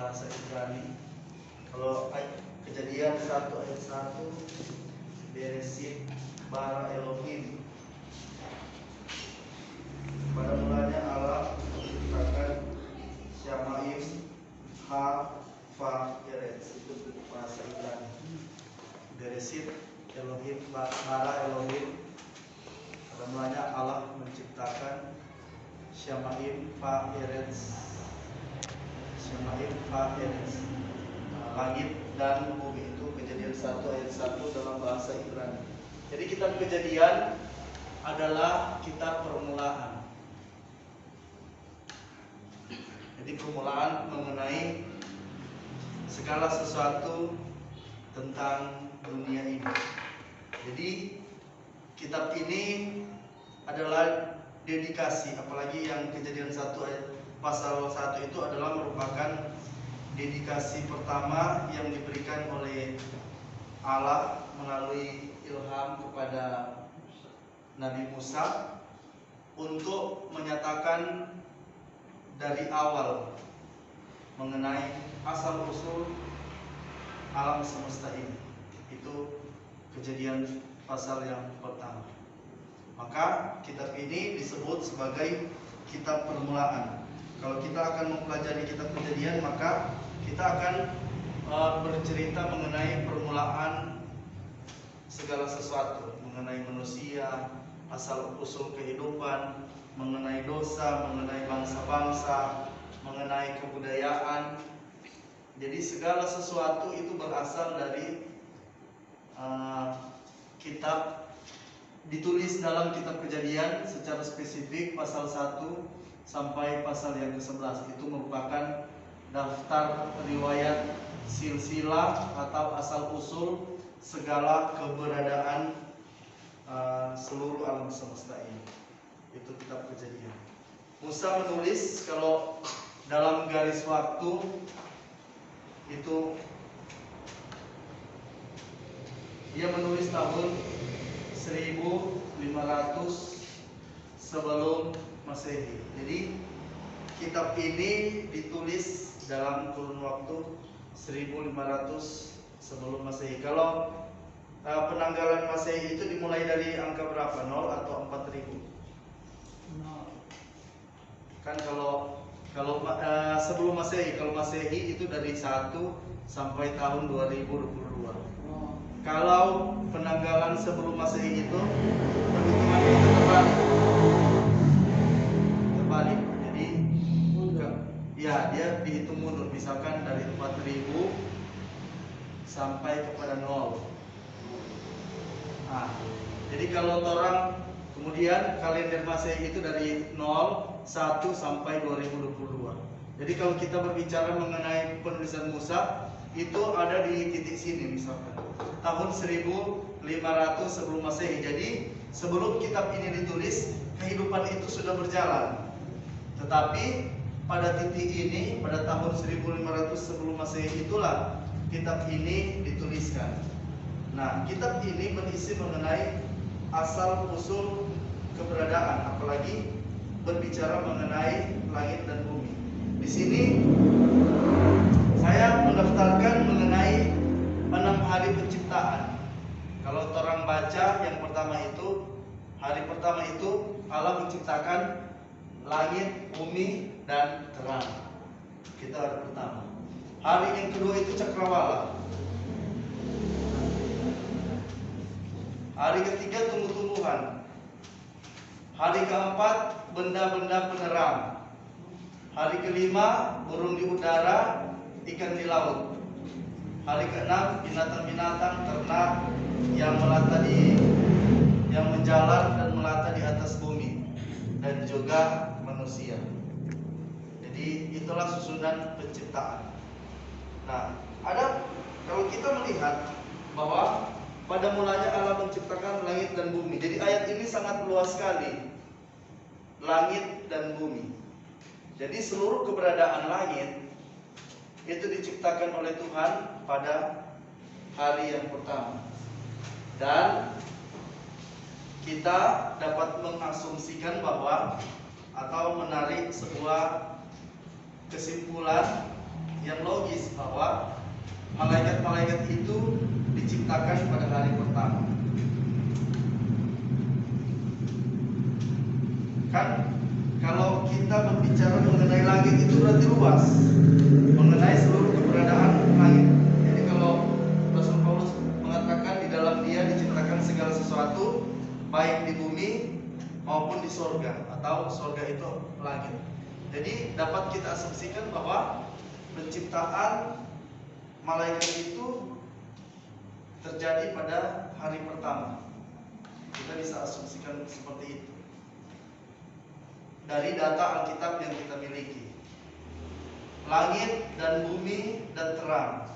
bahasa Ibrani. Kalau Kejadian 1 ayat 1, Bereshit bara Elohim. Pada mulanya Allah menciptakan Shamayim Ha Fa Eretz. Itu bahasa Ibrani. Bereshit Elohim bara Elohim. Pada mulanya Allah menciptakan Shamayim Ha Eretz. Shamayim Ha Eretz, langit dan bumi. Itu Kejadian 1 ayat 1 dalam bahasa Ibrani. Jadi kitab Kejadian adalah kitab permulaan. Jadi permulaan mengenai segala sesuatu tentang dunia ini. Jadi kitab ini adalah dedikasi, apalagi yang Kejadian 1 ayat pasal 1 itu adalah merupakan dedikasi pertama yang diberikan oleh Allah melalui ilham kepada Nabi Musa untuk menyatakan dari awal mengenai asal usul alam semesta ini. Itu Kejadian pasal yang pertama. Maka kitab ini disebut sebagai kitab permulaan. Kalau kita akan mempelajari kitab Kejadian, maka kita akan bercerita mengenai permulaan segala sesuatu, mengenai manusia, asal usul kehidupan, mengenai dosa, mengenai bangsa-bangsa, mengenai kebudayaan. Jadi segala sesuatu itu berasal dari kitab, ditulis dalam kitab Kejadian secara spesifik pasal 1 sampai pasal yang ke-11. Itu merupakan daftar riwayat silsilah atau asal usul segala keberadaan seluruh alam semesta ini. Itu kitab Kejadian. Musa menulis, kalau dalam garis waktu itu dia menulis tahun 1500 sebelum Masehi. Jadi kitab ini ditulis dalam kurun waktu 1500 sebelum Masehi. Kalau penanggalan Masehi itu dimulai dari angka berapa? 0 atau 4000? 0. Kan kalau sebelum Masehi, kalau Masehi itu dari 1 sampai tahun 2022. Kalau penanggalan sebelum Masehi itu perhitungan itu terbalik. Jadi ya, dia dihitung mundur. Misalkan dari 4000 sampai kepada 0. Nah, jadi kalau orang kemudian kalender Masehi itu dari 0, 1 sampai 2022. Jadi kalau kita berbicara mengenai penulisan Musa, itu ada di titik sini, misalkan tahun 1500 sebelum Masehi. Jadi sebelum kitab ini ditulis, kehidupan itu sudah berjalan. Tetapi pada titik ini, pada tahun 1500 sebelum Masehi itulah kitab ini dituliskan. Nah, kitab ini berisi mengenai asal usul keberadaan, apalagi berbicara mengenai langit dan bumi. Di sini saya mendaftarkan mengenai 6 hari penciptaan. Kalau orang baca yang pertama itu, hari pertama itu Allah menciptakan langit, bumi, dan terang. Kita hari pertama. Hari yang kedua itu cakrawala. Hari ketiga tumbuh-tumbuhan. Hari keempat benda-benda penerang. Hari kelima burung di udara, ikan di laut. Hari keenam binatang-binatang ternak yang menjalan dan melata di atas bumi, dan juga manusia. Jadi itulah susunan penciptaan. Nah, kalau kita melihat bahwa pada mulanya Allah menciptakan langit dan bumi. Jadi ayat ini sangat luas sekali. Langit dan bumi. Jadi seluruh keberadaan langit itu diciptakan oleh Tuhan pada hari yang pertama. Dan kita dapat mengasumsikan bahwa atau menarik sebuah kesimpulan yang logis bahwa malaikat-malaikat itu diciptakan pada hari pertama. Kan kalau kita berbicara mengenai langit itu berarti luas, mengenai seluruh keberadaan langit. Jadi kalau Rasul Paulus mengatakan di dalam Dia diciptakan segala sesuatu, baik di bumi maupun di sorga, atau sorga itu langit. Jadi dapat kita asumsikan bahwa penciptaan malaikat itu terjadi pada hari pertama. Kita bisa asumsikan seperti itu dari data Alkitab yang kita miliki. Langit dan bumi dan terang.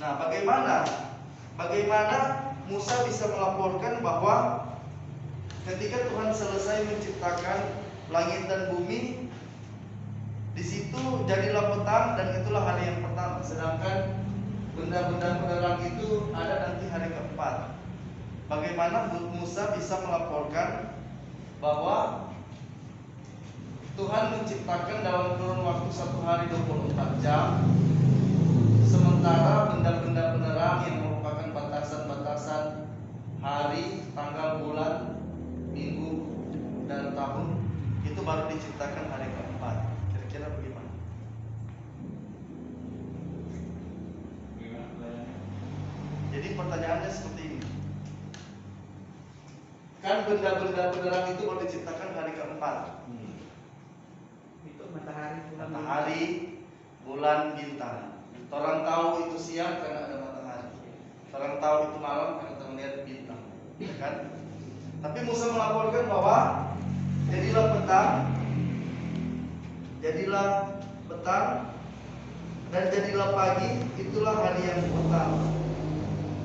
Nah, bagaimana Musa bisa melaporkan bahwa ketika Tuhan selesai menciptakan langit dan bumi, di situ jadilah petang dan itulah hari yang pertama. Sedangkan benda-benda penerang itu ada nanti hari keempat. Bagaimana Musa bisa melaporkan bahwa Tuhan menciptakan dalam kurun waktu 1 hari 24 jam, sementara benda-benda penerang yang merupakan batasan-batasan hari, tanggal, bulan, minggu, dan tahun itu baru diciptakan hari keempat. Kira-kira bagaimana? Jadi pertanyaannya seperti ini. Kan benda-benda penerang itu baru diciptakan hari keempat. Itu matahari, bulan, bintang. Orang tahu itu siang karena ada matahari. Orang tahu itu malam karena terlihat bintang, ya kan? Tapi Musa melaporkan bahwa jadilah petang dan jadilah pagi, itulah hari yang pertama.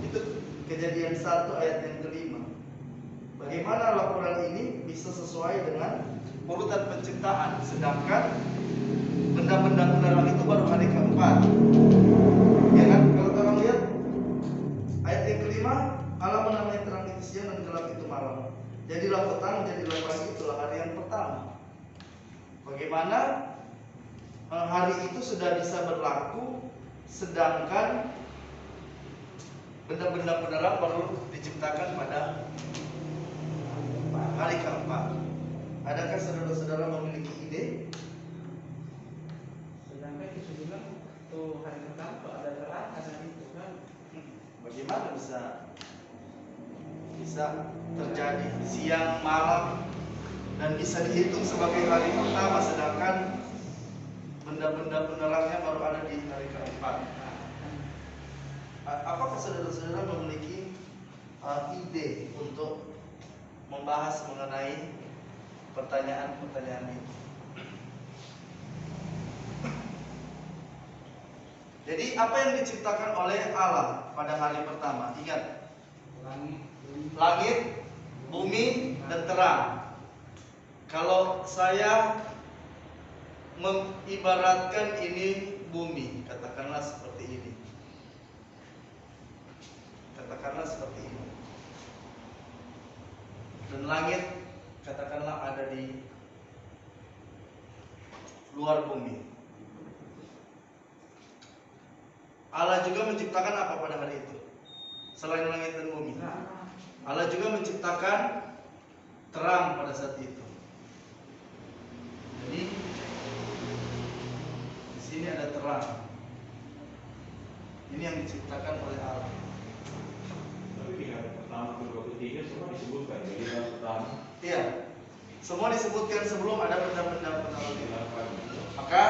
Itu Kejadian 1 ayat yang kelima. Bagaimana laporan ini bisa sesuai dengan urutan penciptaan, sedangkan benda-benda penerang itu baru hari keempat, ya kan? Kalau orang lihat ayat yang kelima, Allah menamai terang itu siang dan gelap itu malam. Jadilah petang, jadilah pagi, itulah hari yang pertama. Bagaimana hari itu sudah bisa berlaku, sedangkan benda-benda penerang baru diciptakan pada hari keempat. Adakah saudara-saudara memiliki ide? sedangkan itu bilang tuh hari pertama ada terang, ada itu kan. Bagaimana bisa terjadi siang malam dan bisa dihitung sebagai hari pertama, sedangkan benda-benda penerangnya baru ada di hari keempat? Apakah saudara-saudara memiliki ide untuk membahas mengenai pertanyaan-pertanyaan ini? Jadi apa yang diciptakan oleh Allah pada hari pertama? Ingat, langit, bumi, dan terang. Kalau saya mengibaratkan ini bumi, katakanlah seperti ini. Katakanlah seperti ini. Dan langit katakanlah ada di luar bumi. Allah juga menciptakan apa pada hari itu? Selain langit dan bumi, Allah juga menciptakan terang pada saat itu. Jadi di sini ada terang. Ini yang diciptakan oleh Allah. Tapi di hari pertama, kedua, ketiga semua disebutkan. Jadi hari pertama. Iya, semua disebutkan sebelum ada benda-benda penerang. Maka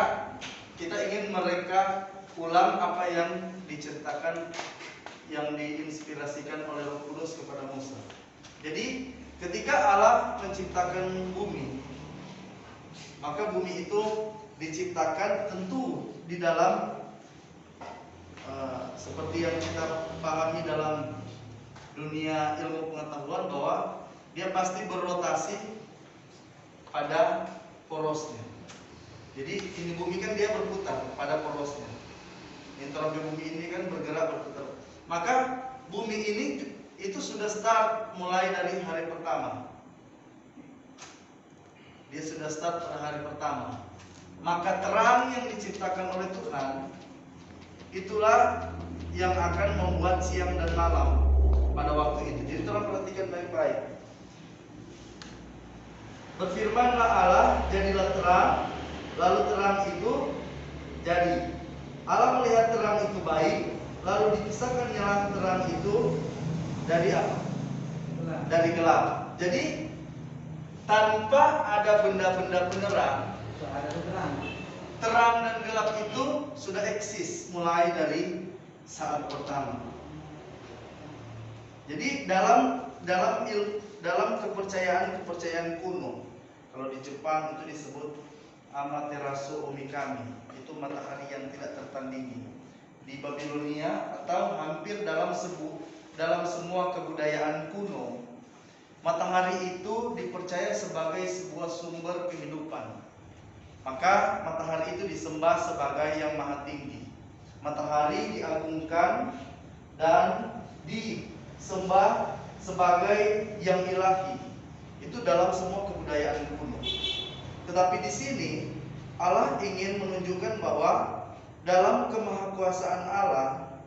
kita ingin mereka ulang apa yang diceritakan, yang diinspirasikan oleh Roh Kudus kepada Musa. Jadi ketika Allah menciptakan bumi, maka bumi itu diciptakan tentu di dalam seperti yang kita pahami dalam dunia ilmu pengetahuan, bahwa dia pasti berrotasi pada porosnya. Jadi ini bumi kan dia berputar pada porosnya. Entropi bumi ini kan bergerak berputar. Maka bumi ini itu sudah start mulai dari hari pertama. Dia sudah start pada hari pertama. Maka terang yang diciptakan oleh Tuhan itulah yang akan membuat siang dan malam pada waktu itu. Jadi tolong perhatikan baik-baik. Berfirmanlah Allah, jadilah terang, lalu terang itu jadi. Allah melihat terang itu baik, lalu dipisahkan nyala terang itu dari apa? Dari gelap. Jadi tanpa ada benda-benda penerang, terang dan gelap itu sudah eksis mulai dari saat pertama. Jadi dalam kepercayaan kuno, kalau di Jepang itu disebut Amaterasu Omikami, itu matahari yang tidak tertandingi. Di Babilonia atau hampir dalam semua kebudayaan kuno, matahari itu dipercaya sebagai sebuah sumber kehidupan. Maka matahari itu disembah sebagai yang maha tinggi. Matahari diagungkan dan disembah sebagai yang ilahi. Itu dalam semua kebudayaan kuno. Tetapi di sini Allah ingin menunjukkan bahwa dalam kemahakuasaan Allah,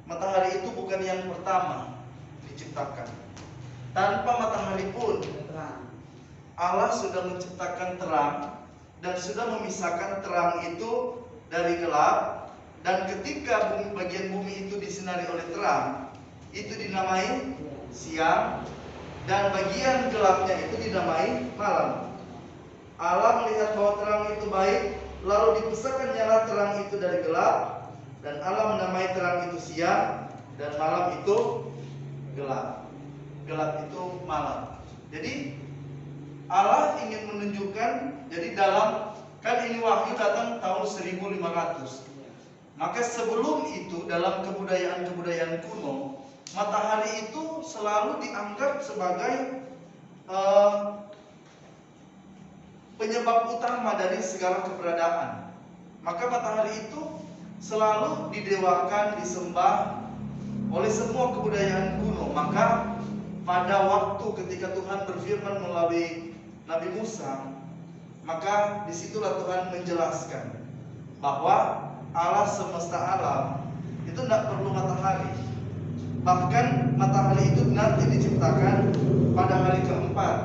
matahari itu bukan yang pertama diciptakan. Tanpa matahari pun Allah sudah menciptakan terang dan sudah memisahkan terang itu dari gelap. Dan ketika bagian bumi itu disinari oleh terang, itu dinamai siang, dan bagian gelapnya itu dinamai malam. Allah melihat bahwa terang itu baik, lalu dipisahkan nyala terang itu dari gelap, dan Allah menamai terang itu siang, dan malam itu gelap. Gelap itu malam. Jadi Allah ingin menunjukkan, jadi kan ini wahyu datang tahun 1500. Maka sebelum itu dalam kebudayaan kuno, matahari itu selalu dianggap sebagai penyebab utama dari segala keberadaan. Maka matahari itu selalu didewakan, disembah oleh semua kebudayaan kuno. Maka pada waktu ketika Tuhan berfirman melalui Nabi Musa, maka disitulah Tuhan menjelaskan bahwa Allah semesta alam itu tidak perlu matahari. Bahkan matahari itu nanti diciptakan pada hari keempat.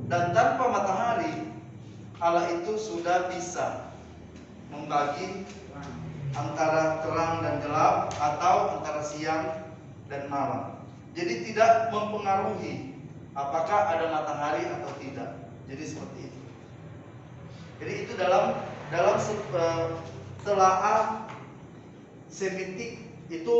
Dan tanpa matahari, Allah itu sudah bisa membagi antara terang dan gelap, atau antara siang dan malam. Jadi tidak mempengaruhi apakah ada matahari atau tidak. Jadi seperti itu. Jadi itu dalam telaah Semitik, itu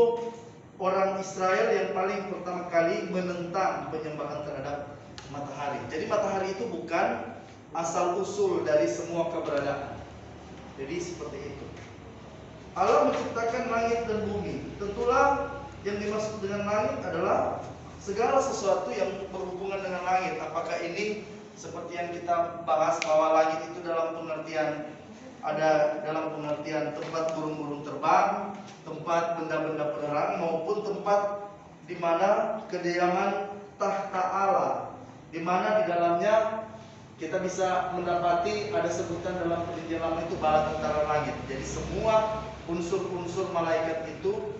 orang Israel yang paling pertama kali menentang penyembahan terhadap matahari. Jadi matahari itu bukan asal usul dari semua keberadaan. Jadi seperti itu. Allah menciptakan langit dan bumi. Tentulah yang dimaksud dengan langit adalah segala sesuatu yang berhubungan dengan langit. Apakah ini seperti yang kita bahas bahwa langit itu dalam pengertian tempat burung-burung terbang, tempat benda-benda penerang, maupun tempat di mana kediaman tahta Allah, di mana di dalamnya kita bisa mendapati ada sebutan dalam perjanjian lama itu bala tentara langit. Jadi semua unsur-unsur malaikat itu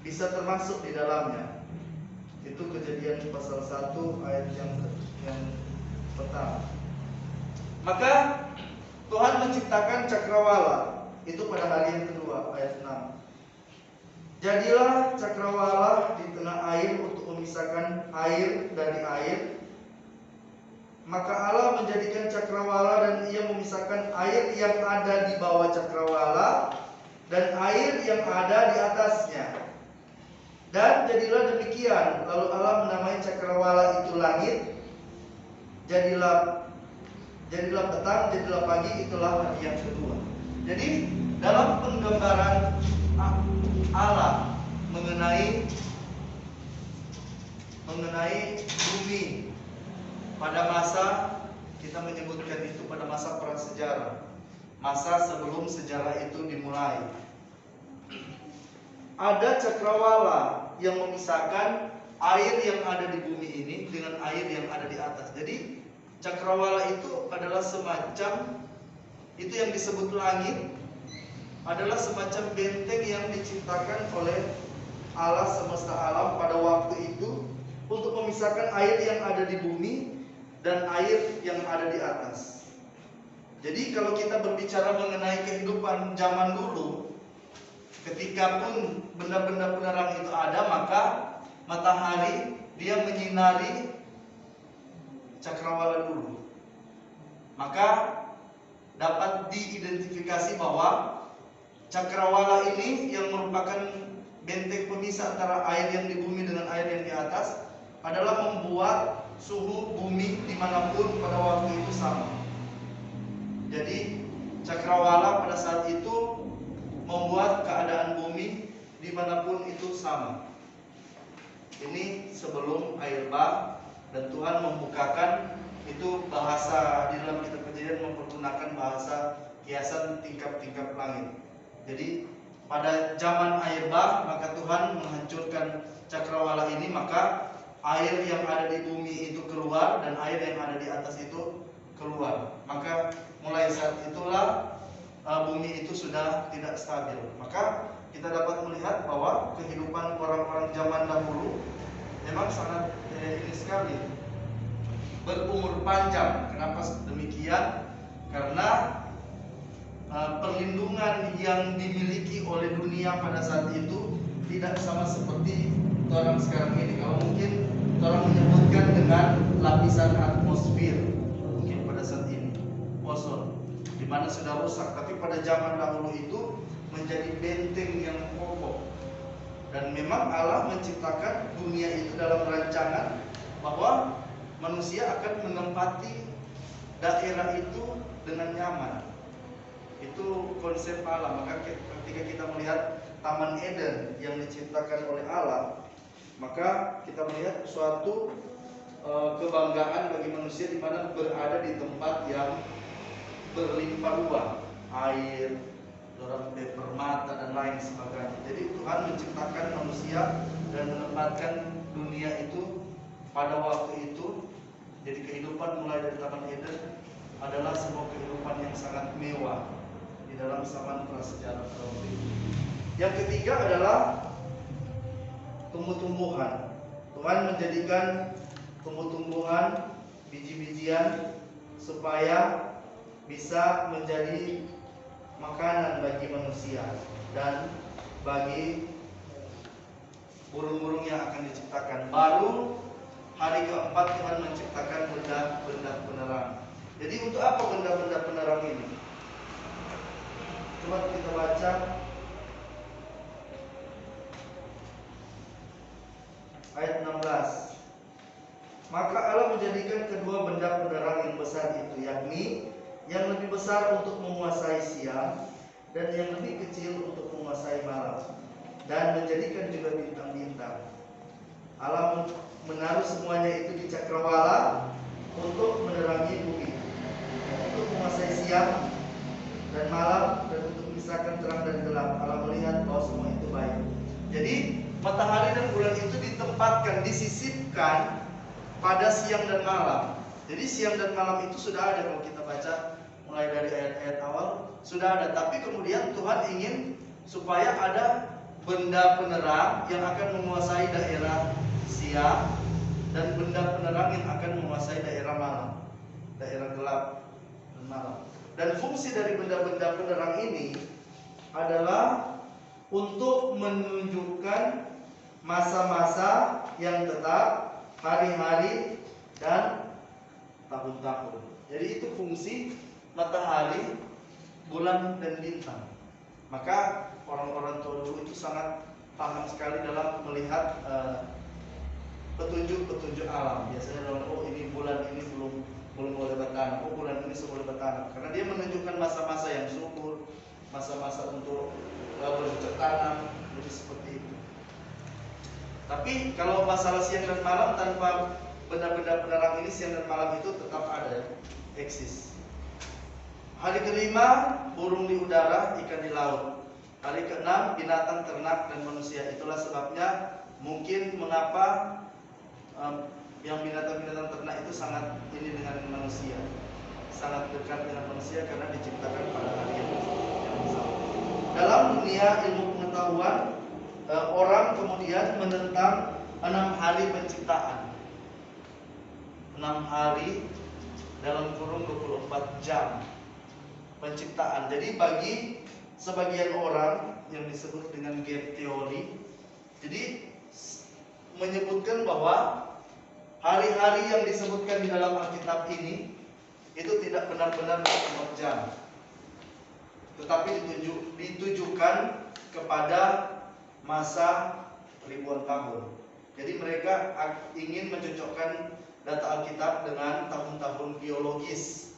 bisa termasuk di dalamnya. Itu Kejadian pasal 1 ayat yang pertama. Maka Tuhan menciptakan cakrawala itu pada hari yang kedua, ayat 6. Jadilah cakrawala di tengah air untuk memisahkan air dari air. Maka Allah menjadikan cakrawala dan ia memisahkan air yang ada di bawah cakrawala dan air yang ada di atasnya. Dan jadilah demikian. Lalu Allah menamai cakrawala itu langit. Jadilah petang, jadilah pagi, itulah hari yang kedua. Jadi dalam penggambaran Allah mengenai bumi pada masa, kita menyebutkan itu pada masa prasejarah, masa sebelum sejarah itu dimulai. Ada cakrawala yang memisahkan air yang ada di bumi ini dengan air yang ada di atas. Jadi cakrawala itu adalah semacam itu yang disebut langit. adalah semacam benteng yang diciptakan oleh Allah semesta alam pada waktu itu untuk memisahkan air yang ada di bumi dan air yang ada di atas. Jadi kalau kita berbicara mengenai kehidupan zaman dulu, ketika pun benda-benda penerang itu ada, maka matahari dia menyinari cakrawala dulu. Maka dapat diidentifikasi bahwa cakrawala ini yang merupakan benteng pemisah antara air yang di bumi dengan air yang di atas adalah membuat suhu bumi dimanapun pada waktu itu sama. Jadi cakrawala pada saat itu membuat keadaan bumi dimanapun itu sama. Ini sebelum air bah, dan Tuhan membukakan itu bahasa di dalam kitab Kejadian mempergunakan bahasa kiasan tingkap-tingkap langit. Jadi pada zaman air bah maka Tuhan menghancurkan cakrawala ini, maka air yang ada di bumi itu keluar dan air yang ada di atas itu keluar. Maka mulai saat itulah bumi itu sudah tidak stabil. Maka kita dapat melihat bahwa kehidupan orang-orang zaman dahulu memang sangat ini sekali, berumur panjang. Kenapa demikian? Karena perlindungan yang dimiliki oleh dunia pada saat itu tidak sama seperti orang sekarang ini. Kalau mungkin orang menyebutkan dengan lapisan atmosfer, mungkin pada saat ini ozon, di mana sudah rusak. Tapi pada zaman dahulu itu menjadi benteng yang kokoh. Dan memang Allah menciptakan dunia itu dalam rancangan bahwa manusia akan menempati daerah itu dengan nyaman. Itu konsep Allah. Maka ketika kita melihat Taman Eden yang diciptakan oleh Allah, maka kita melihat suatu kebanggaan bagi manusia di mana berada di tempat yang berlimpah ruah, air, permata dan lain sebagainya. Jadi Tuhan menciptakan manusia dan menempatkan dunia itu pada waktu itu. Jadi kehidupan mulai dari Taman Eden adalah sebuah kehidupan yang sangat mewah di dalam zaman prasejarah terlebih. Yang ketiga adalah tumbuh-tumbuhan. Tuhan menjadikan tumbuh-tumbuhan, biji-bijian supaya bisa menjadi makanan bagi manusia dan bagi burung-burung yang akan diciptakan. Baru hari keempat Tuhan menciptakan benda-benda penerang. Jadi untuk apa benda-benda penerang ini? Coba kita baca ayat 16. Maka Allah menjadikan kedua benda penerang yang besar itu, yakni yang lebih besar untuk menguasai siang dan yang lebih kecil untuk menguasai malam, dan menjadikan juga bintang-bintang. Allah menaruh semuanya itu di cakrawala untuk menerangi bumi, untuk menguasai siang dan malam, dan untuk memisahkan terang dan gelap. Allah melihat bahwa semua itu baik. Jadi matahari dan bulan itu ditempatkan, disisipkan pada siang dan malam. Jadi siang dan malam itu sudah ada. Kalau kita baca mulai dari ayat-ayat awal sudah ada. Tapi kemudian Tuhan ingin supaya ada benda penerang yang akan menguasai daerah siang dan benda penerang yang akan menguasai daerah malam, daerah gelap dan malam. Dan fungsi dari benda-benda penerang ini adalah untuk menunjukkan masa-masa yang tetap, hari-hari dan tahun-tahun. Jadi itu fungsi matahari, bulan dan bintang. Maka orang-orang tua dulu itu sangat paham sekali dalam melihat petunjuk-petunjuk alam. Biasanya dalam ini bulan ini belum boleh bertanam, bulan ini boleh bertanam, karena dia menunjukkan masa-masa yang subur, masa-masa untuk bercocok tanam. Jadi seperti itu. Tapi kalau masalah siang dan malam, tanpa benda-benda penerang ini, siang dan malam itu tetap ada, eksis. Hari kelima, burung di udara, ikan di laut. Hari keenam, binatang, ternak, dan manusia. Itulah sebabnya mungkin mengapa yang binatang-binatang ternak itu sangat ini dengan manusia, sangat dekat dengan manusia, karena diciptakan pada hari yang sama. Dan dunia ilmu pengetahuan, orang kemudian menentang 6 hari penciptaan. 6 hari dalam kurun 24 jam penciptaan. Jadi bagi sebagian orang yang disebut dengan gap theory, jadi menyebutkan bahwa hari-hari yang disebutkan di dalam Alkitab ini itu tidak benar-benar 24 jam, tetapi ditujukan kepada masa ribuan tahun. Jadi mereka ingin mencocokkan data Alkitab dengan tahun-tahun biologis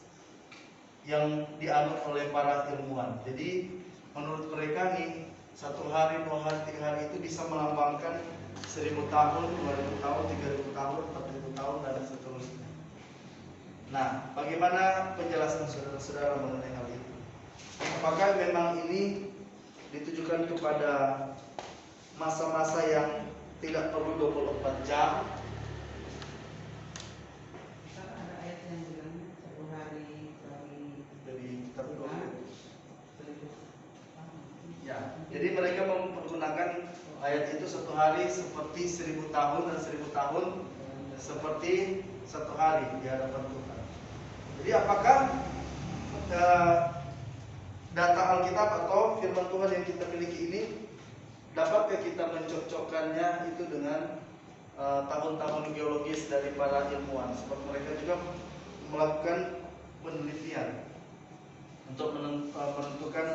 yang dianut oleh para ilmuwan. Jadi menurut mereka nih, 1 hari, 2 hari, 3 hari itu bisa melambangkan 1000 tahun, 2000 tahun, 3000 tahun, 4000 tahun, dan seterusnya. Nah, bagaimana penjelasan saudara-saudara mengenai hal itu? Apakah memang ini ditujukan kepada masa-masa yang tidak perlu 24 jam? Ada ayat yang bilang 1 hari bagi Jadi tapi Tuhan. ya, jadi mereka mempergunakan ayat itu 1 hari seperti 1000 tahun dan 1000 tahun seperti 1 hari di hadapan Tuhan. Jadi apakah data Alkitab atau firman Tuhan yang kita miliki ini dapatkah kita mencocokkannya itu dengan tahun-tahun geologis dari para ilmuwan? Sebab mereka juga melakukan penelitian untuk menentukan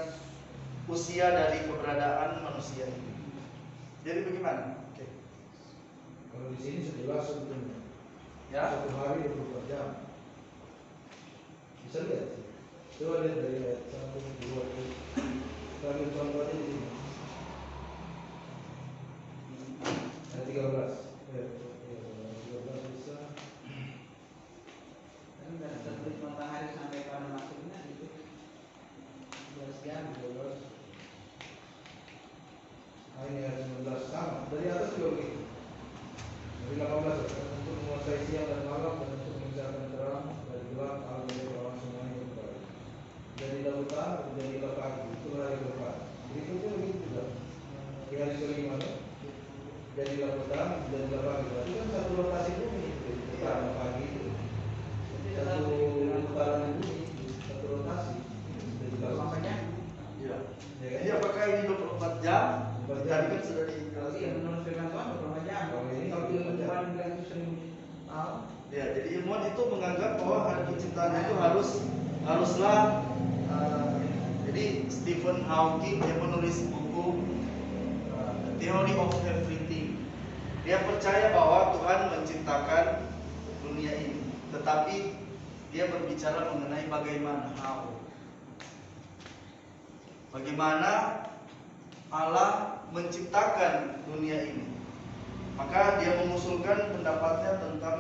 usia dari keberadaan manusia ini. Jadi bagaimana? Oke. Kalau di sini sejelas sebetulnya. Ya. 1 hari 24 jam. Bisa lihat sih. Coba lihat dari ayat 1, 2, 3. Lagi contohnya di sini. Ayat 13. Ayat 13 bisa. Tapi nggak tertulis matahari sampai pada masuknya itu 12 jam. 12. Nah, ini ayat 19 sama. Dari atas juga begitu. Dari 18 untuk menguasai siang dan malam dan untuk memisahkan terang dari gelap Allah menjadi orang semuanya berkata. Jadilah petang, jadilah pagi, itu hari keempat. Berikutnya begitu juga. Di hari kelima, jadilah petang, jadilah pagi. Berarti kan satu rotasi bumi, petang dan pagi itu. Satu putaran bumi, satu rotasi. Makanya Iya. Jadi apakah ini 24 jam? Tadi kan sudah dijelaskan. menurut firman Tuhan 24 jam. Kalau ini Kalau 24 jam. Tuhan bilang itu 1000 tahun. Ya, jadi ilmuwan itu menganggap bahwa hari penciptaan itu haruslah jadi Stephen Hawking yang menulis buku Theory of Everything. Dia percaya bahwa Tuhan menciptakan dunia ini, tetapi dia berbicara mengenai bagaimana Allah menciptakan dunia ini. Maka dia mengusulkan pendapatnya tentang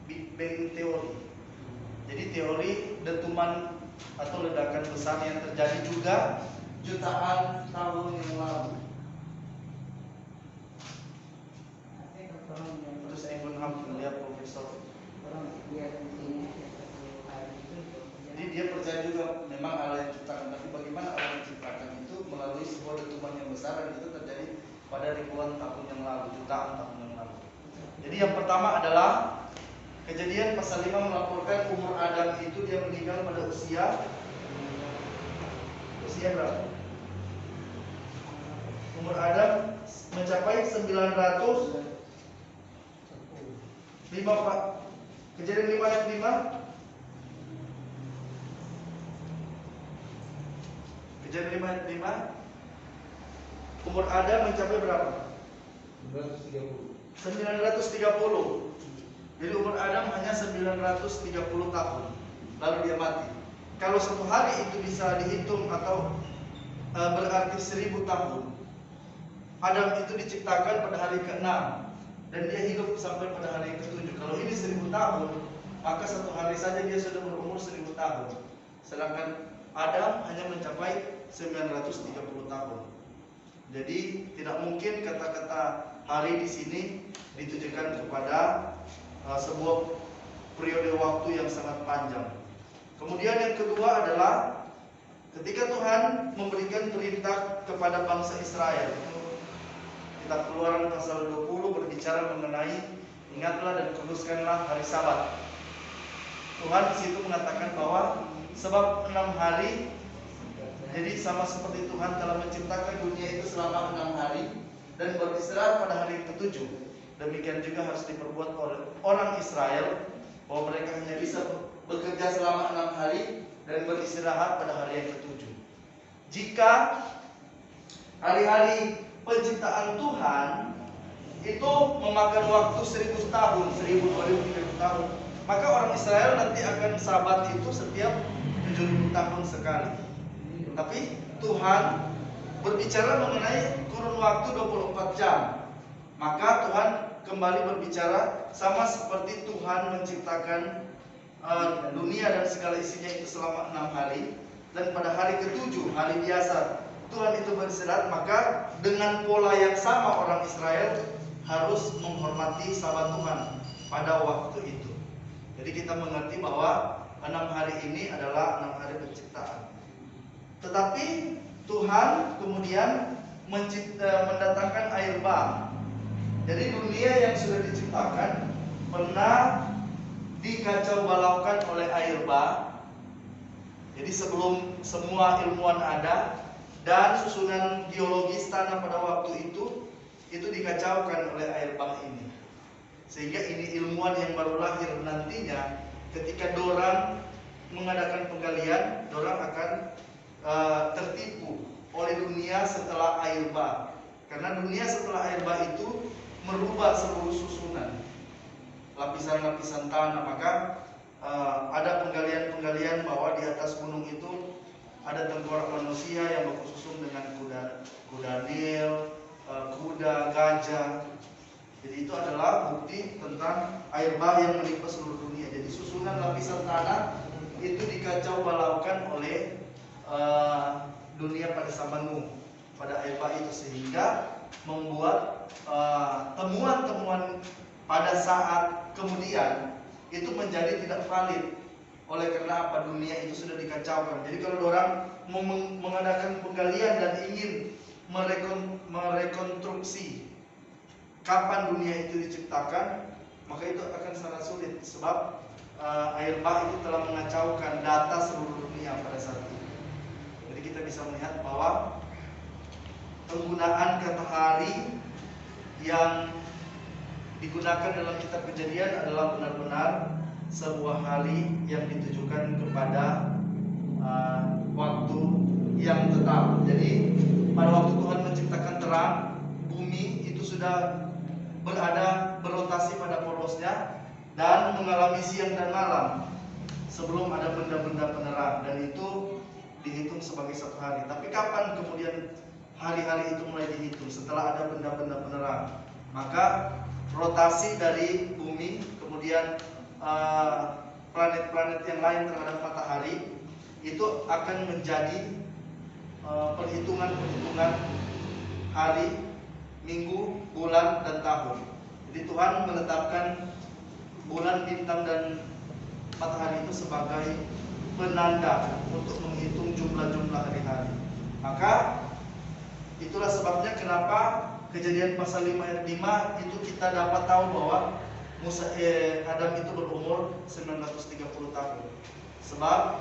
Big Bang Theory. Jadi teori dentuman atau ledakan besar yang terjadi juga jutaan tahun yang lalu. Itu Stephen Hawking, dia profesor. Jadi dia percaya juga memang Allah yang menciptakan, tapi bagaimana Allah menciptakan itu melalui sebuah dentuman yang besar, dan itu terjadi pada ribuan tahun yang lalu, jutaan tahun yang lalu. Jadi yang pertama adalah Kejadian pasal 5 melaporkan umur Adam itu dia meninggal pada usia berapa? Umur Adam mencapai 905 Pak. Kejadian 5 ayat 5. Kejadian 5 ayat 5. Umur Adam mencapai berapa? 930. Jadi umur Adam hanya 930 tahun, lalu dia mati. Kalau 1 hari itu bisa dihitung atau berarti 1000 tahun. Adam itu diciptakan pada hari ke-6 dan dia hidup sampai pada hari ke-7. Kalau ini 1000 tahun, maka 1 hari saja dia sudah berumur 1000 tahun. Sedangkan Adam hanya mencapai 930 tahun. Jadi tidak mungkin kata-kata hari di sini ditujukan kepada sebuah periode waktu yang sangat panjang. Kemudian yang kedua adalah Ketika Tuhan memberikan perintah kepada bangsa Israel, kitab Keluaran pasal 20 berbicara mengenai ingatlah dan kuduskanlah hari Sabat. Tuhan di situ mengatakan bahwa sebab 6 hari, jadi sama seperti Tuhan telah menciptakan dunia itu selama 6 hari dan beristirahat pada hari ke-7. Demikian juga harus diperbuat oleh orang Israel, bahwa mereka hanya bisa bekerja selama 6 hari dan beristirahat pada hari yang ke-7. Jika hari-hari penciptaan Tuhan itu memakan waktu 1000 tahun, 1000, 2000, 3000 tahun, maka orang Israel nanti akan sabat itu setiap 70 tahun sekali. Tapi Tuhan berbicara mengenai kurun waktu 24 jam. Maka Tuhan kembali berbicara sama seperti Tuhan menciptakan dunia dan segala isinya itu selama 6 hari. Dan pada hari ke-7, hari biasa, Tuhan itu beristirahat. Maka dengan pola yang sama orang Israel harus menghormati sabat Tuhan pada waktu itu. Jadi kita mengerti bahwa 6 hari ini adalah 6 hari penciptaan. Tetapi Tuhan kemudian mendatangkan air bah. Jadi dunia yang sudah diciptakan pernah dikacau balaukan oleh air bah. Jadi sebelum semua ilmuwan ada dan susunan geologis tanah pada waktu itu dikacaukan oleh air bah ini. Sehingga ini ilmuwan yang baru lahir nantinya ketika dorang mengadakan penggalian, dorang akan tertipu oleh dunia setelah air bah. Karena dunia setelah air bah itu merubah seluruh susunan lapisan-lapisan tanah. Maka ada penggalian-penggalian bahwa di atas gunung itu ada tengkorak manusia yang bersusun dengan kuda Nil, kuda, gajah. Jadi itu adalah bukti tentang air bah yang menimpa seluruh dunia. Jadi susunan lapisan tanah itu dikacau balaukan oleh dunia pada zaman Nuh, pada air bah itu, sehingga membuat temuan-temuan pada saat kemudian itu menjadi tidak valid. Oleh karena apa? Dunia itu sudah dikacaukan. Jadi kalau orang mengadakan penggalian dan ingin merekonstruksi kapan dunia itu diciptakan, maka itu akan sangat sulit. Sebab air bah itu telah mengacaukan data seluruh dunia pada saat itu. Jadi kita bisa melihat bahwa penggunaan kata hari yang digunakan dalam kitab Kejadian adalah benar-benar sebuah hari yang ditujukan kepada waktu yang tetap. Jadi pada waktu Tuhan menciptakan terang, bumi itu sudah berotasi pada polosnya dan mengalami siang dan malam sebelum ada benda-benda penerang, dan itu dihitung sebagai satu hari. Tapi kapan kemudian hari-hari itu mulai dihitung? Setelah ada benda-benda penerang. Maka rotasi dari bumi, kemudian planet-planet yang lain terhadap matahari itu akan menjadi perhitungan-perhitungan hari, minggu, bulan, dan tahun. Jadi Tuhan menetapkan bulan, bintang, dan matahari itu sebagai penanda untuk menghitung jumlah-jumlah hari-hari. Maka itulah sebabnya kenapa Kejadian pasal 5 ayat 5 itu kita dapat tahu bahwa Adam itu berumur 930 tahun. Sebab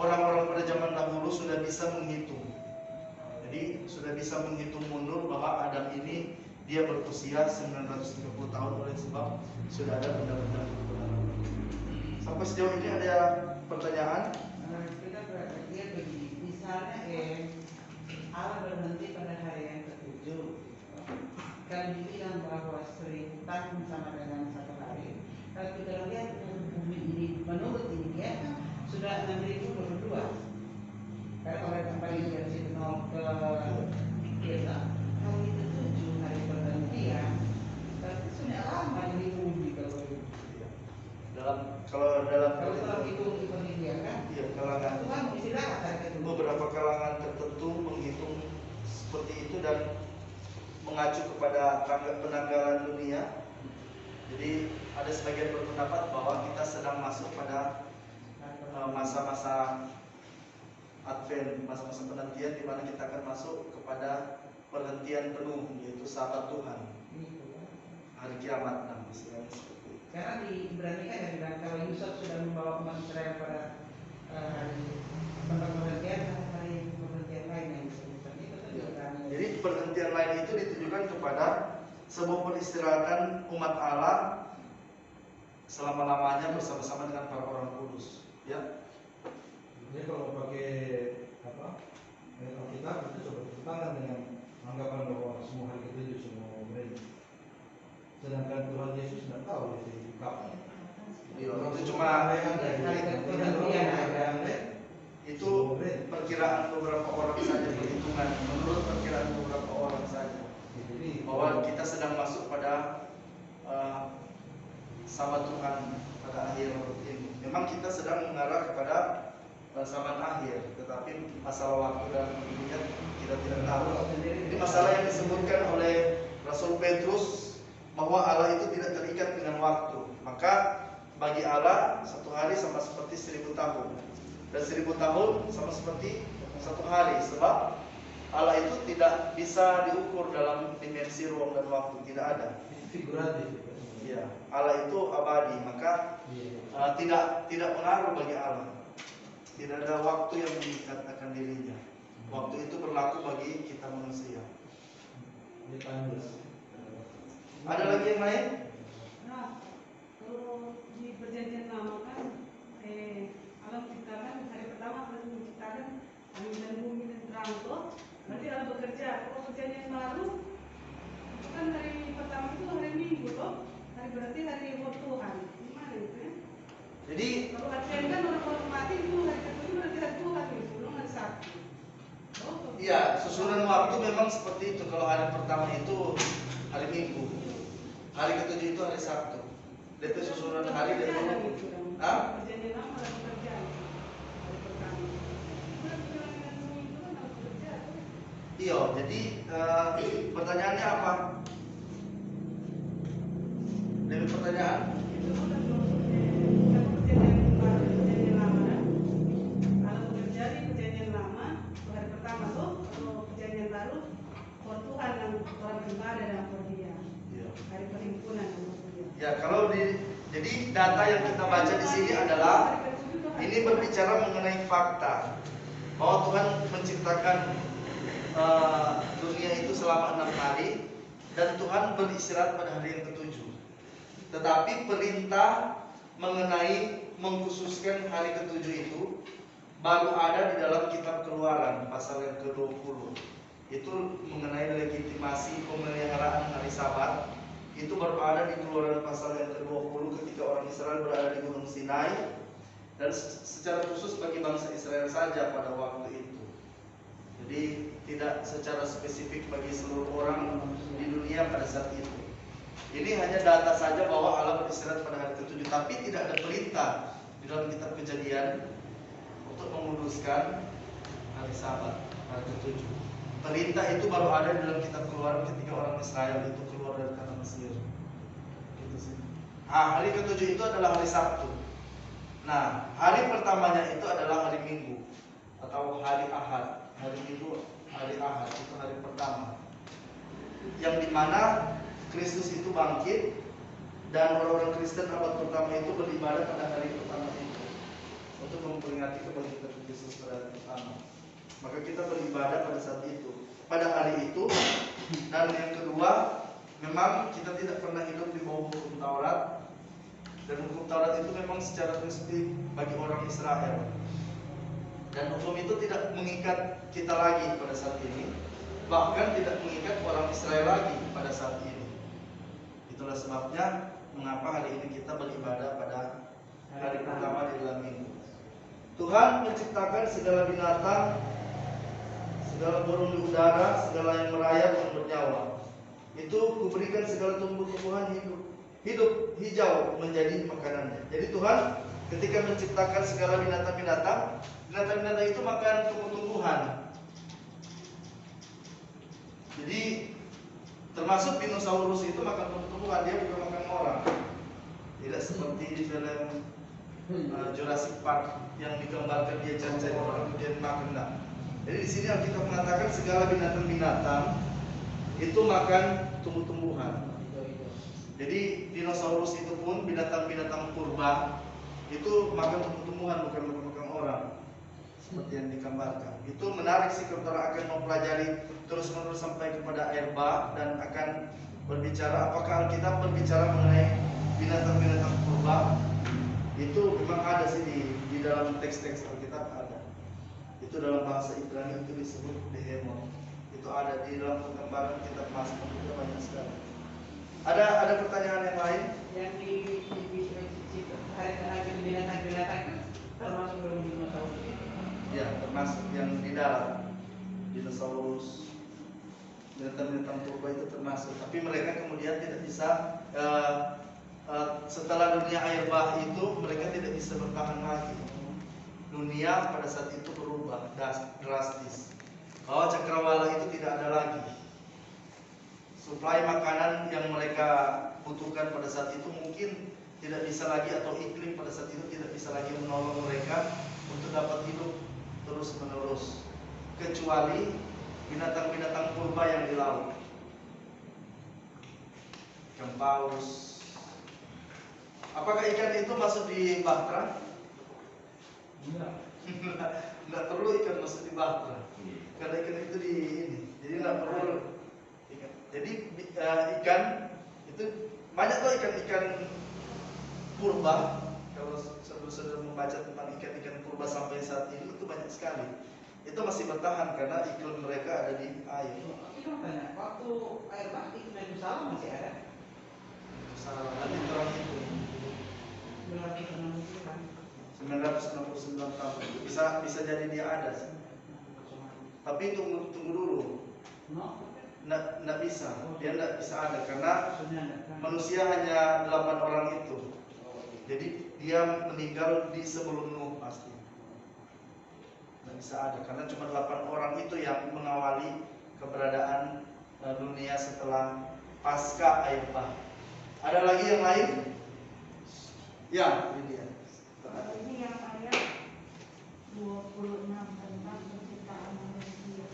orang-orang pada zaman dahulu sudah bisa menghitung. Jadi sudah bisa menghitung mundur bahwa Adam ini dia berusia 930 tahun oleh sebab sudah ada benda-benda kebenaran. Sampai sejauh ini ada pertanyaan? Kita berpikir begini, misalnya Allah berhenti pada hari yang ke-7. Kan dibilang bahwa 1000 tahun sama dengan satu hari. Kalau kita lihat bumi ini menurut ini ya kan sudah 6022. Kalau orang kembali dari situ ke kita hari ke-7 hari pergantian, tapi sudah lama ini bumi kalau dalam hitung dia kan. Iya, kalangan Tuhan istirahat hari ke-7. Beberapa kalangan tertentu menghitung seperti itu dan mengacu kepada penanggalan dunia. Jadi ada sebagian berpendapat bahwa kita sedang masuk pada masa-masa Advent, masa-masa penantian di mana kita akan masuk kepada perhentian penuh, yaitu Sabat Tuhan, hari kiamat. Nah, istilahnya seperti itu. Karena di Ibrani kan yang bilang kalau Yusuf sudah membawa umat Israel pada hari perhentian, hari perhentian lain yang disebutkan itu kan di Ibrani. Jadi perhentian lain itu ditujukan kepada sebuah peristirahatan umat Allah selama-lamanya bersama-sama dengan para orang kudus, ya. Jadi kalau pakai Alkitab itu sudah bertentangan dengan anggapan bahwa semua hari ketujuh semua mereka. Sedangkan Tuhan Yesus tidak tahu itu kapan. Iya, itu cuma itu perkiraan beberapa orang saja, perhitungan menurut perkiraan beberapa orang saja. Jadi Bahwa kita sedang masuk pada Sabat Tuhan pada akhir ini. Memang kita sedang mengarah kepada zaman akhir, tetapi masalah waktu dan dunia kita tidak tahu. Ini masalah yang disebutkan oleh Rasul Petrus bahwa Allah itu tidak terikat dengan waktu. Maka bagi Allah satu hari sama seperti 1000 tahun, dan 1000 tahun sama seperti satu hari. Sebab Allah itu tidak bisa diukur dalam dimensi ruang dan waktu, tidak ada. figuratif. Ya, Allah itu abadi, maka tidak pengaruh bagi Allah. Tidak ada waktu yang mengikat akan dirinya. Waktu itu berlaku bagi kita manusia. Ada lagi yang lain? Nah, kalau di perjanjian lama kan Allah menciptakan hari pertama Allah menciptakan langit dan bumi dan terang tuh. Berarti Allah bekerja. Kalau perjanjian baru kan hari pertama itu hari Minggu tuh. Berarti hari Tuhan. Gimana itu ya? Jadi Kalau Advent kan orang mati itu hari ketujuh berarti hari Tuhan itu, belum hari Sabtu. iya, susunan waktu memang seperti itu. Kalau hari pertama itu hari Minggu, hari ketujuh itu hari Sabtu. Itu susunan hari dari Hah? Perjanjian lama lagi kerja. Hari pertama. Berarti langit dan bumi itu kan harus kerja. Iya, jadi pertanyaannya apa? Dari pertanyaan? Itu kan perjanjian baru, perjanjian lama kan? Kalau bekerja di perjanjian lama, hari pertama tuh, kalau perjanjian baru, for Tuhan yang orang beribadah dan for dia. Iya. Hari perhimpunan yang for dia. Ya, jadi data yang kita baca di sini adalah ini berbicara mengenai fakta bahwa Tuhan menciptakan dunia itu selama 6 hari dan Tuhan beristirahat pada hari yang ketujuh. Tetapi perintah mengenai mengkhususkan hari ketujuh itu baru ada di dalam kitab Keluaran pasal yang ke-20. Itu mengenai legitimasi pemeliharaan hari Sabat. Itu baru ada di Keluaran pasal yang ke-20 ketika orang Israel berada di Gunung Sinai, dan secara khusus bagi bangsa Israel saja pada waktu itu. Jadi tidak secara spesifik bagi seluruh orang di dunia pada saat itu. Ini hanya data saja bahwa Allah beristirahat pada hari ke-7, tapi tidak ada perintah di dalam kitab Kejadian untuk menguduskan hari Sabat, hari ke-7. Perintah itu baru ada di dalam kitab Keluaran ketika orang Israel itu keluar dari tanah Mesir. Itu sih. Hari ke-7 itu adalah hari Sabtu. Nah, hari pertamanya itu adalah hari Minggu atau hari Ahad. Hari Minggu, hari Ahad itu hari pertama, yang dimana Kristus itu bangkit dan orang-orang Kristen abad pertama itu beribadah pada hari pertama itu untuk memperingati kebangkitan Kristus pada hari pertama. Maka kita beribadah pada saat itu, pada hari itu. Dan yang kedua, memang kita tidak pernah hidup di bawah hukum Taurat, dan hukum Taurat itu memang secara resmi bagi orang Israel. Dan hukum itu tidak mengikat kita lagi pada saat ini, bahkan tidak mengikat orang Israel lagi pada saat ini. Itulah sebabnya mengapa hari ini kita beribadah pada hari pertama di dalam minggu. Tuhan menciptakan segala binatang, segala burung di udara, segala yang merayap dan bernyawa. Itu kuberikan segala tumbuh-tumbuhan hidup hijau menjadi makanannya. Jadi Tuhan ketika menciptakan segala binatang-binatang itu makan tumbuh-tumbuhan. Jadi termasuk dinosaurus itu makan tumbuh-tumbuhan, dia bukan makan orang. Tidak seperti di film Jurassic Park yang digambarkan dia cari-cari orang kemudian makan enggak. Jadi di sini Alkitab mengatakan segala binatang-binatang itu makan tumbuh-tumbuhan. Jadi dinosaurus itu pun binatang-binatang purba itu makan tumbuh-tumbuhan, bukan makan orang seperti yang digambarkan. Itu menarik sih kalau kita akan mempelajari terus-menerus sampai kepada air bah dan akan berbicara apakah Alkitab berbicara mengenai binatang-binatang purba. Itu memang ada sih di dalam teks-teks Alkitab ada. Itu dalam bahasa Ibrani itu disebut behemoth. Itu ada di dalam penggambaran kitab Mazmur itu banyak sekali. Ada pertanyaan yang lain? Yang di hari binatang-binatang itu termasuk dalam dinosaurus itu? Ya, termasuk yang di darat. Dinosaurus, binatang-binatang purba itu termasuk. Tapi mereka kemudian tidak bisa setelah dunia air bah itu mereka tidak bisa bertahan lagi. Dunia pada saat itu berubah drastis. Kalau cakrawala itu tidak ada lagi. Suplai makanan yang mereka butuhkan pada saat itu mungkin tidak bisa lagi, atau iklim pada saat itu tidak bisa lagi menolong mereka untuk dapat hidup terus menerus, kecuali binatang-binatang purba yang di laut. Ikan paus. Apakah ikan itu masuk di Bahtera? Enggak perlu ikan masuk di Bahtera. Karena ikan itu di ini. Jadi enggak perlu ikan. Jadi ikan itu banyak tuh ikan-ikan purba. Kalau saudara membaca tentang ikan-ikan purba sampai saat ini itu banyak sekali. Itu masih bertahan karena iklim mereka ada di air. Itu tanya, waktu air bah itu Medusa masih ada? Salah, nanti terang itu. Berarti pernah kan? 969 tahun. Bisa jadi dia ada sih. Tapi tunggu dulu. Nggak bisa. Dia nggak bisa ada karena manusia hanya 8 orang itu. Jadi dia meninggal di sebelum Nuh pasti. Nggak bisa ada karena cuma 8 orang itu yang mengawali keberadaan dunia setelah pasca air bah. Ada lagi yang lain? Ya, ini dia. Ini yang ayat 26 tentang penciptaan manusia.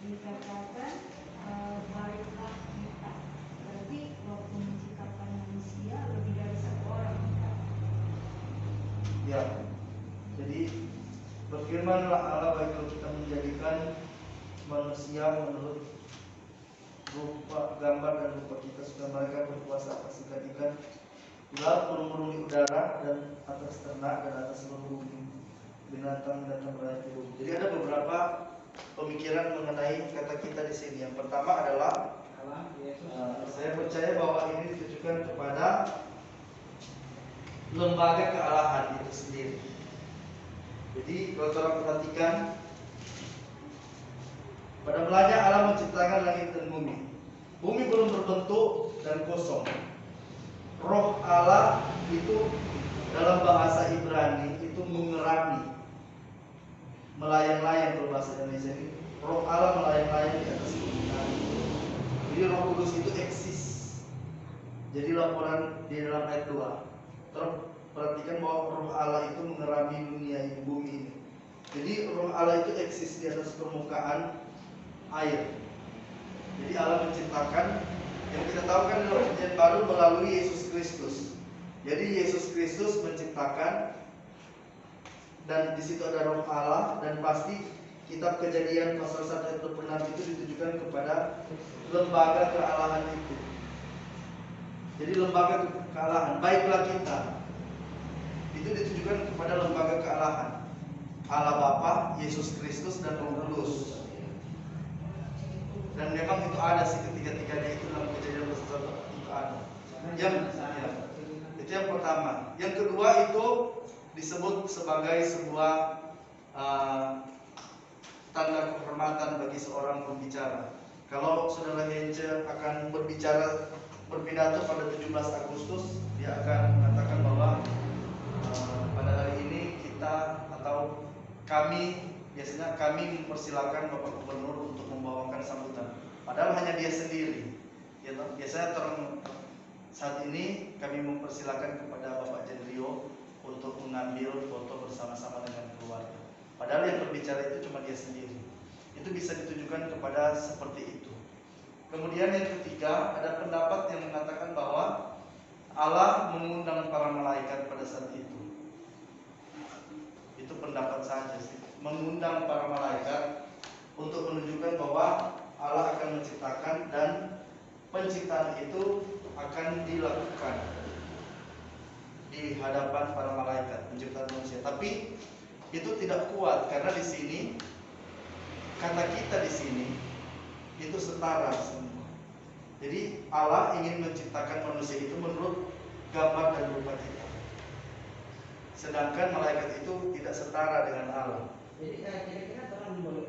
Dikatakan baiklah kita. Berarti waktu menciptakan manusia lebih dari satu orang. Ya. Jadi berfirmanlah Allah, baiklah kita menjadikan manusia menurut rupa, gambar dan rupa kita, supaya mereka berkuasa atas ikan-ikan di laut, burung-burung di udara, dan atas ternak, dan atas seluruh bumi, binatang-binatang berlayar di bumi. Jadi ada beberapa pemikiran mengenai kata kita di sini. Yang pertama adalah saya percaya bahwa ini ditujukan kepada lembaga kealahan itu sendiri. Jadi kalau orang perhatikan, pada mulanya Allah menciptakan langit dan bumi. Bumi belum berbentuk dan kosong. Roh Allah itu dalam bahasa Ibrani itu mengerami, melayang-layang. Kalau bahasa Indonesia ini Roh Allah melayang-layang di atas permukaan. Jadi Roh Kudus itu eksis. Jadi laporan di dalam ayat 2. Terus perhatikan bahwa Roh Allah itu mengerami dunia ini, bumi ini. Jadi Roh Allah itu eksis di atas permukaan air. Jadi Allah menciptakan, yang kita tahu kan dalam perjanjian baru melalui Yesus Kristus. Jadi Yesus Kristus menciptakan, dan di situ ada Roh Allah, dan pasti kitab Kejadian pasal 1 ayat 26 itu ditujukan kepada lembaga kealahan itu. Jadi lembaga kealahan, baiklah kita, itu ditujukan kepada lembaga kealahan Allah Bapa, Yesus Kristus, dan Roh Kudus. Dan memang itu ada sih, ketiga-tiganya itu dalam Kejadian pasal 1 itu ada. Itu yang pertama. Yang kedua itu disebut sebagai sebuah tanda kehormatan bagi seorang pembicara. Kalau saudara Hence akan berpidato pada 17 Agustus, dia akan mengatakan bahwa pada hari ini kita atau kami, biasanya kami mempersilakan Bapak Gubernur untuk membawakan sambutan. Padahal hanya dia sendiri. Ya, biasanya saat ini kami mempersilakan kepada Bapak Jendrio untuk mengambil foto bersama-sama dengan keluarga. Padahal yang berbicara itu cuma dia sendiri. Itu bisa ditujukan kepada seperti itu. Kemudian yang ketiga, ada pendapat yang mengatakan bahwa Allah mengundang para malaikat pada saat itu. Itu pendapat saja sih. Mengundang para malaikat untuk menunjukkan bahwa Allah akan menciptakan dan penciptaan itu akan dilakukan di hadapan para malaikat, penciptaan manusia. Tapi itu tidak kuat karena di sini kata kita di sini itu setara semua. Jadi Allah ingin menciptakan manusia itu menurut gambar dan rupa kita. Sedangkan malaikat itu tidak setara dengan Allah. Jadi kira-kira orang boleh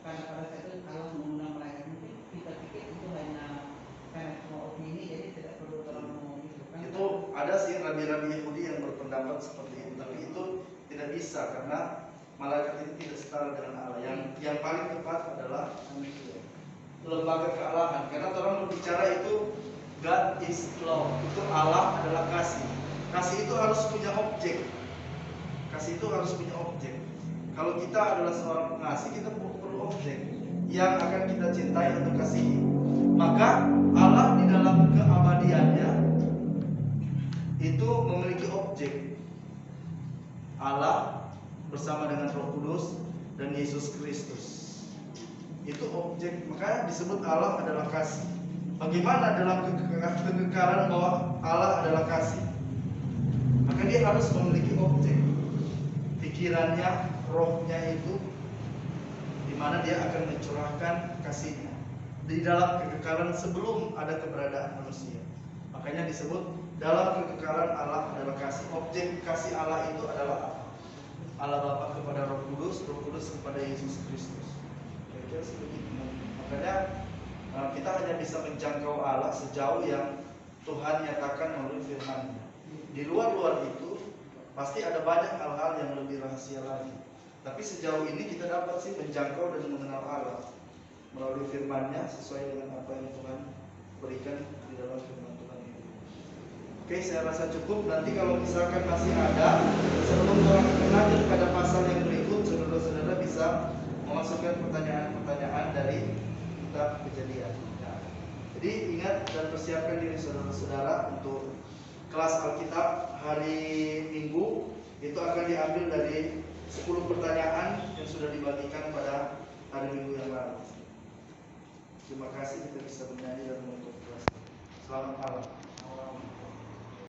karena pada saat itu Allah mengundang malaikat, mungkin kita pikir itu hanya karena cuma opini, jadi tidak perlu orang mau itu kan? Itu ada sih rabi-rabi Yahudi yang berpendapat seperti itu, tapi itu tidak bisa karena malaikat itu tidak setara dengan Allah. Yang paling tepat adalah Manusia. lembaga kealahan, karena orang berbicara itu God is love, itu Allah adalah kasih. Kasih itu harus punya objek. Kasih itu harus punya objek. Kalau kita adalah seorang pengasih, kita perlu objek yang akan kita cintai atau kasihi. Maka Allah di dalam keabadiannya itu memiliki objek. Allah bersama dengan Roh Kudus dan Yesus Kristus. Itu objek, makanya disebut Allah adalah kasih. Bagaimana dalam kekekalan bahwa Allah adalah kasih? Maka dia harus memiliki objek. Pikirannya, rohnya itu di mana dia akan mencurahkan kasihnya di dalam kekekalan sebelum ada keberadaan manusia. Makanya disebut dalam kekekalan Allah adalah kasih. Objek kasih Allah itu adalah apa? Allah Bapa kepada Roh Kudus kepada Yesus Kristus. Kira-kira seperti itu. Makanya kita hanya bisa menjangkau Allah sejauh yang Tuhan nyatakan melalui firman-Nya. Di luar itu pasti ada banyak hal-hal yang lebih rahasia lagi. Tapi sejauh ini kita dapat sih menjangkau dan mengenal Allah melalui firman-Nya sesuai dengan apa yang Tuhan berikan di dalam firman Tuhan itu. Oke, saya rasa cukup. Nanti kalau misalkan masih ada, sebelum orang lanjut pada pasal yang berikut, saudara-saudara bisa memasukkan pertanyaan-pertanyaan dari kitab Kejadian. Nah, jadi ingat dan persiapkan diri saudara-saudara untuk kelas Alkitab hari Minggu. Itu akan diambil dari 10 pertanyaan yang sudah dibagikan pada hari Minggu yang lalu. Terima kasih, kita bisa bernyanyi dan menutup kelas. Selamat malam.